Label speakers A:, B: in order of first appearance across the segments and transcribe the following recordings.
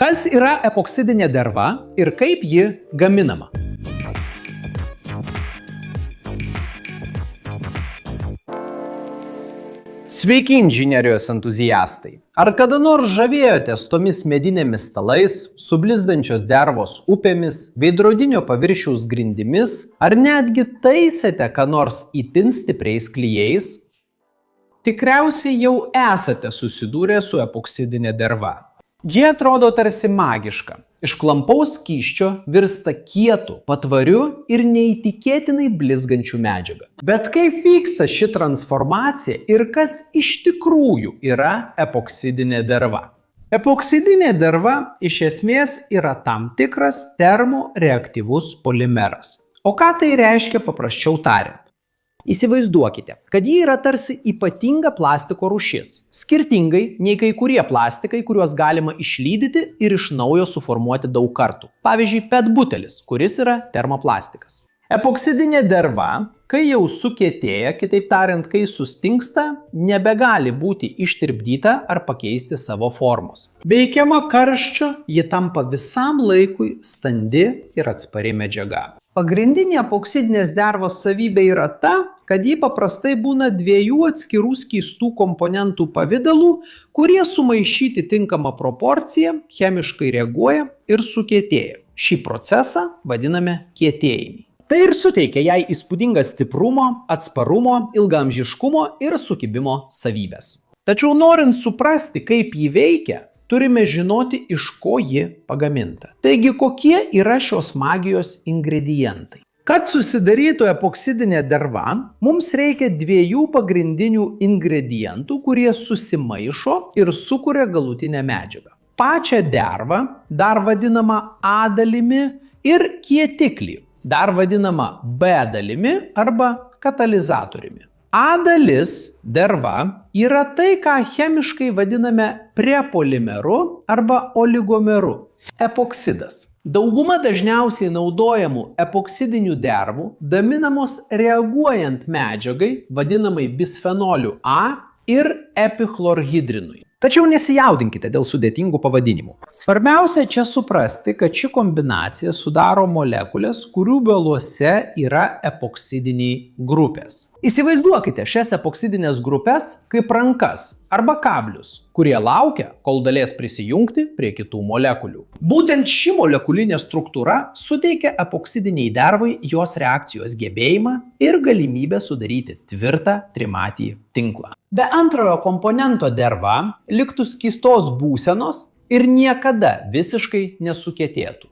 A: Kas yra epoksidinė derva ir kaip ji gaminama?
B: Sveiki, inžinerijos entuziastai! Ar kada nors žavėjotės tomis medinėmis stalais, sublizdančios dervos upėmis, veidrodinio paviršiaus grindimis, ar netgi taisėte ką nors itin stipriais klijais? Tikriausiai jau esate susidūrę su epoksidinė derva. Ji atrodo tarsi magiška. Iš klampaus skysčio virsta kietu, patvariu ir neįtikėtinai blizgančių medžiagą. Bet kaip vyksta ši transformacija ir kas iš tikrųjų yra epoksidinė derva? Epoksidinė derva iš esmės yra tam tikras termoreaktyvus polimeras. O ką tai reiškia paprasčiau tariant? Įsivaizduokite, kad ji yra tarsi ypatinga plastiko rūšis, skirtingai nei kai kurie plastikai, kuriuos galima išlydyti ir iš naujo suformuoti daug kartų. Pavyzdžiui, PET butelis, kuris yra termoplastikas. Epoksidinė derva, kai jau sukietėja, kitaip tariant, kai sustingsta, nebegali būti ištirpdyta ar pakeisti savo formos. Veikiama karščio, ji tampa visam laikui standi ir atspari medžiaga. Pagrindinė epoksidinės dervos savybė yra ta, kad ji paprastai būna dviejų atskirų skystų komponentų pavidalų, kurie sumaišyti tinkamą proporciją, chemiškai reaguoja ir sukietėja. Šį procesą vadiname kietėjimu. Tai ir suteikia jai įspūdingą stiprumo, atsparumo, ilgaamžiškumo ir sukibimo savybės. Tačiau norint suprasti, kaip ji veikia, turime žinoti, iš ko ji pagaminta. Taigi, kokie yra šios magijos ingredientai? Kad susidarytų epoksidinė derva, mums reikia dviejų pagrindinių ingredientų, kurie susimaišo ir sukuria galutinę medžiagą. Pačią dervą, dar vadinamą A dalimi, ir kietiklį, dar vadinamą B dalimi arba katalizatoriumi. A dalis, derva, yra tai, ką chemiškai vadiname prepolimeru arba oligomeru. Epoksidas. Dauguma dažniausiai naudojamų epoksidinių dervų gaminamos reaguojant medžiagai, vadinamai bisfenoliu A ir epichlorhidrinui. Tačiau nesijaudinkite dėl sudėtingų pavadinimų. Svarbiausia čia suprasti, kad ši kombinacija sudaro molekulės, kurių galuose yra epoksidiniai grupės. Įsivaizduokite šias epoksidinės grupės kaip rankas arba kablius, kurie laukia, kol galės prisijungti prie kitų molekulių. Būtent ši molekulinė struktūra suteikia epoksidiniai dervai jos reakcijos gebėjimą ir galimybę sudaryti tvirtą trimatį tinklą. Be antrojo komponento derva liktų skystos būsenos ir niekada visiškai nesukietėtų.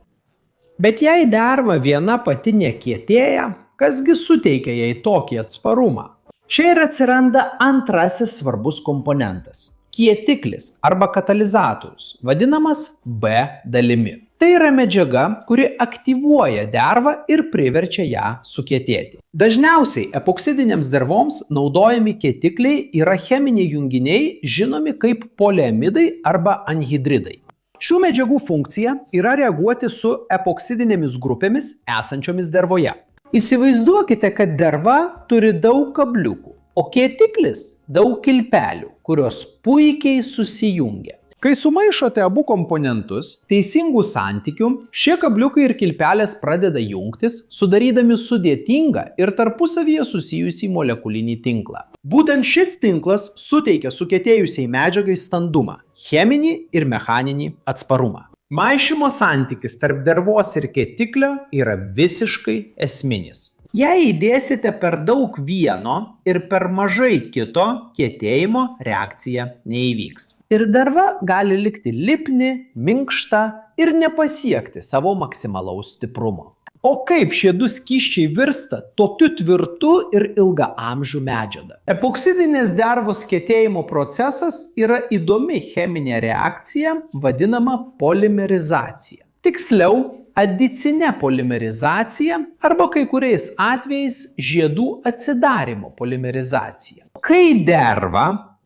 B: Bet jei derva viena pati nekietėja, kasgi suteikia jai tokį atsparumą? Čia ir atsiranda antrasis svarbus komponentas – kietiklis arba katalizatorius, vadinamas B dalimi. Tai yra medžiaga, kuri aktyvuoja dervą ir priverčia ją sukietėti. Dažniausiai epoksidinėms dervoms naudojami kietikliai yra cheminiai junginiai žinomi kaip poliamidai arba anhidridai. Šių medžiagų funkcija yra reaguoti su epoksidinėmis grupėmis esančiomis dervoje. Įsivaizduokite, kad derva turi daug kabliukų, o kietiklis daug kilpelių, kurios puikiai susijungia. Kai sumaišote abu komponentus teisingų santykių, šie kabliukai ir kilpelės pradeda jungtis, sudarydami sudėtingą ir tarpusavyje susijusį molekulinį tinklą. Būtent šis tinklas suteikia sukietėjusiai medžiagai standumą, cheminį ir mechaninį atsparumą. Maišymo santykis tarp dervos ir kietiklio yra visiškai esminis. Jei įdėsite per daug vieno ir per mažai kito, kietėjimo reakcija neįvyks. Ir derva gali likti lipni, minkšta ir nepasiekti savo maksimalaus stiprumo. O kaip šie du skysčiai virsta tokiu tvirtu ir ilgaamžiu medžiaga? Epoksidinės dervos kietėjimo procesas yra įdomi cheminė reakcija, vadinama polimerizacija. Tiksliau, adicinė polimerizacija arba kai kuriais atvejais žiedų atsidarymo polimerizacija. Kai derva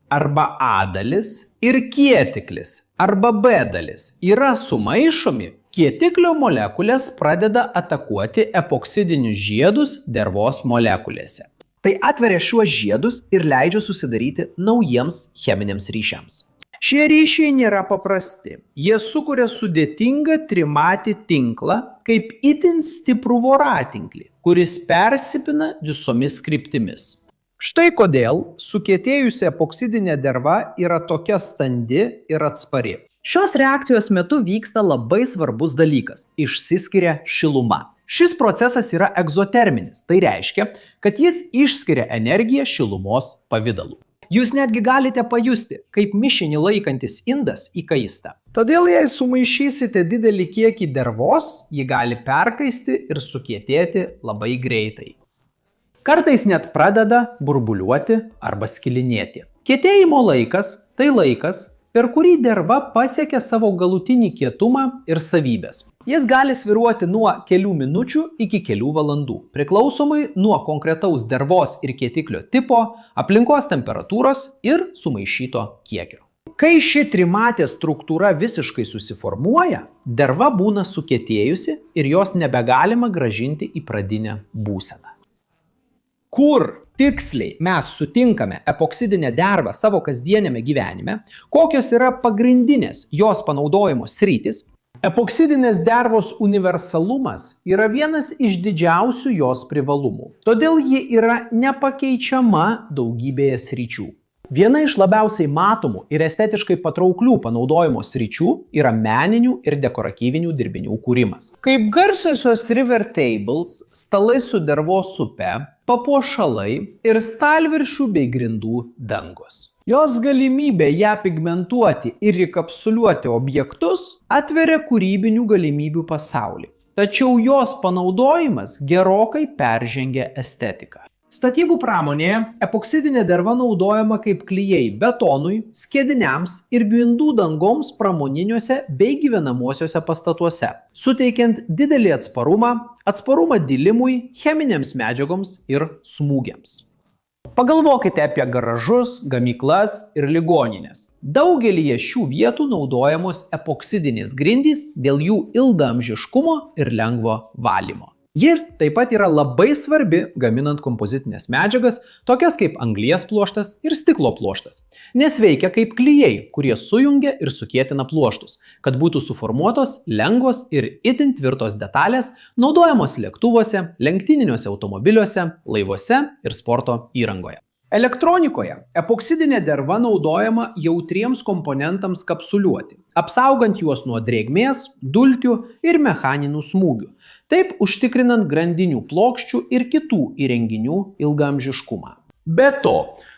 B: arba A dalis ir kietiklis arba B dalis yra sumaišomi, kietiklio molekulės pradeda atakuoti epoksidinius žiedus dervos molekulėse. Tai atveria šiuos žiedus ir leidžia susidaryti naujiems cheminiams ryšiams. Šie ryšiai nėra paprasti. Jie sukuria sudėtingą trimatį tinklą, kaip itin stiprų voratinklį, kuris persipina visomis kryptimis. Štai kodėl sukietėjusi epoksidinė derva yra tokia standi ir atspari.
A: Šios reakcijos metu vyksta labai svarbus dalykas – išsiskiria šiluma. Šis procesas yra egzoterminis, tai reiškia, kad jis išskiria energiją šilumos pavidalu. Jūs netgi galite pajusti, kaip mišinį laikantis indas įkaista.
B: Todėl jei sumaišysite didelį kiekį dervos, ji gali perkaisti ir sukietėti labai greitai. Kartais net pradeda burbuliuoti arba skilinėti. Kietėjimo laikas – tai laikas, per kurį derva pasiekia savo galutinį kietumą ir savybės. Jis gali svyruoti nuo kelių minučių iki kelių valandų, priklausomai nuo konkretaus dervos ir kietiklio tipo, aplinkos temperatūros ir sumaišyto kiekio. Kai ši trimatė struktūra visiškai susiformuoja, derva būna sukietėjusi ir jos nebegalima grąžinti į pradinę būseną. Kur tiksliai mes sutinkame epoksidinę dervą savo kasdieniame gyvenime, kokios yra pagrindinės jos panaudojimo sritys, epoksidinės dervos universalumas yra vienas iš didžiausių jos privalumų. Todėl ji yra nepakeičiama daugybėje sričių. Viena iš labiausiai matomų ir estetiškai patrauklių panaudojimo sričių yra meninių ir dekoratyvinių dirbinių kūrimas. Kaip garsiosios river tables, stalai su dervos upe, papuošalai ir stalviršių bei grindų dangos. Jos galimybė ją pigmentuoti ir įkapsuliuoti objektus atveria kūrybinių galimybių pasaulį. Tačiau jos panaudojimas gerokai peržengia estetiką. Statybų pramonėje epoksidinė derva naudojama kaip klijai betonui, skiediniams ir grindų dangoms pramoniniuose bei gyvenamuosiuose pastatuose, suteikiant didelį atsparumą dilimui, cheminėms medžiagoms ir smūgiams. Pagalvokite apie garažus, gamyklas ir ligonines. Daugelyje šių vietų naudojamos epoksidinės grindys dėl jų ilgaamžiškumo ir lengvo valymo. Ji taip pat yra labai svarbi gaminant kompozitinės medžiagas, tokias kaip anglies pluoštas ir stiklo pluoštas, nes veikia kaip klijai, kurie sujungia ir sukietina pluoštus, kad būtų suformuotos lengvos ir itin tvirtos detalės, naudojamos lėktuvuose, lenktyniniuose automobiliuose, laivuose ir sporto įrangoje. Elektronikoje epoksidinė derva naudojama jautriems komponentams kapsuliuoti, apsaugant juos nuo drėgmės, dulkių ir mechaninių smūgių, taip užtikrinant grandinių plokščių ir kitų įrenginių ilgaamžiškumą. Be to,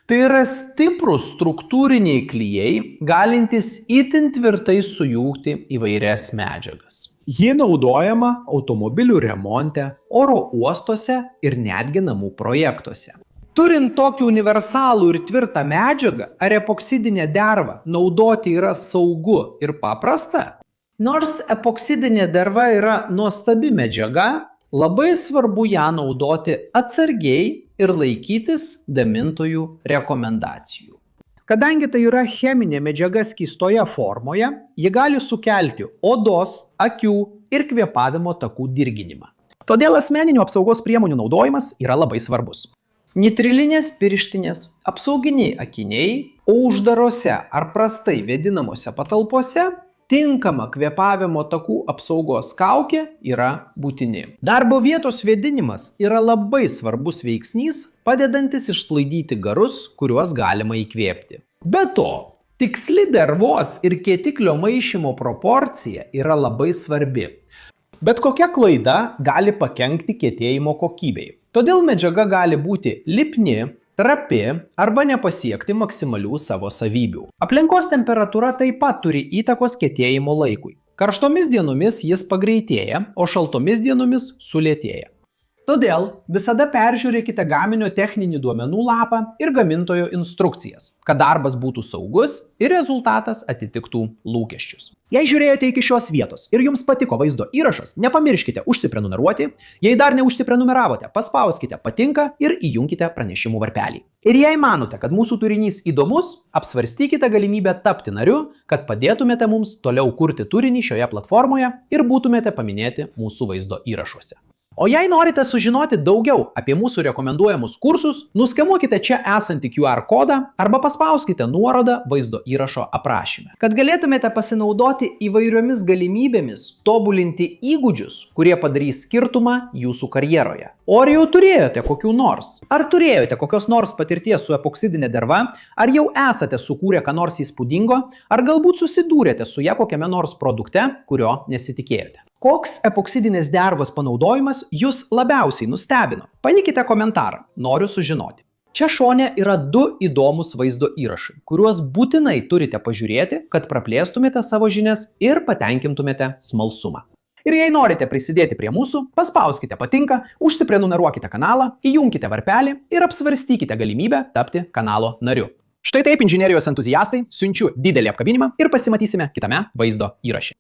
B: tai yra stiprūs struktūriniai klijai, galintys itin tvirtai sujungti įvairias medžiagas. Ji naudojama automobilių remonte, oro uostuose ir netgi namų projektuose. Turint tokį universalų ir tvirtą medžiagą, ar epoksidinę dervą naudoti yra saugu ir paprasta? Nors epoksidinė derva yra nuostabi medžiaga, labai svarbu ją naudoti atsargiai ir laikytis gamintojų rekomendacijų. Kadangi tai yra cheminė medžiaga skystoje formoje, ji gali sukelti odos, akių ir kvėpavimo takų dirginimą. Todėl asmeninių apsaugos priemonių naudojimas yra labai svarbus. Nitrilinės pirštinės, apsauginiai akiniai, o uždarose ar prastai vėdinamose patalpose tinkama kvėpavimo takų apsaugos kaukė yra būtini. Darbo vietos vėdinimas yra labai svarbus veiksnys, padedantis išsklaidyti garus, kuriuos galima įkvėpti. Be to, tiksli dervos ir kietiklio maišymo proporcija yra labai svarbi. Bet kokia klaida gali pakenkti kietėjimo kokybei. Todėl medžiaga gali būti lipni, trapi arba nepasiekti maksimalių savo savybių. Aplinkos temperatūra taip pat turi įtakos kietėjimo laikui. Karštomis dienomis jis pagreitėja, o šaltomis dienomis sulėtėja. Todėl visada peržiūrėkite gaminio techninį duomenų lapą ir gamintojo instrukcijas, kad darbas būtų saugus ir rezultatas atitiktų lūkesčius. Jei žiūrėjote iki šios vietos ir jums patiko vaizdo įrašas, nepamirškite užsiprenumeruoti. Jei dar neužsiprenumeravote, paspauskite patinka ir įjunkite pranešimų varpelį. Ir jei manote, kad mūsų turinys įdomus, apsvarstykite galimybę tapti nariu, kad padėtumėte mums toliau kurti turinį šioje platformoje ir būtumėte paminėti mūsų vaizdo įrašuose.
A: O jei norite sužinoti daugiau apie mūsų rekomenduojamus kursus, nuskenuokite čia esantį QR kodą arba paspauskite nuorodą vaizdo įrašo aprašyme.
C: Kad galėtumėte pasinaudoti įvairiomis galimybėmis, tobulinti įgūdžius, kurie padarys skirtumą jūsų karjeroje. O ar jau turėjote kokių nors? Ar turėjote kokios nors patirties su epoksidinė derva? Ar jau esate sukūrę ką nors įspūdingo? Ar galbūt susidūrėte su ja kokiame nors produkte, kurio nesitikėjote? Koks epoksidinės dervos panaudojimas jūs labiausiai nustebino? Palikite komentarą, noriu sužinoti. Čia šone yra 2 įdomus vaizdo įrašai, kuriuos būtinai turite pažiūrėti, kad praplėstumėte savo žinias ir patenkintumėte smalsumą. Ir jei norite prisidėti prie mūsų, paspauskite patinka, užsiprenumeruokite kanalą, įjunkite varpelį ir apsvarstykite galimybę tapti kanalo nariu. Štai taip, inžinerijos entuziastai, siunčiu didelį apkabinimą ir pasimatysime kitame vaizdo įraše.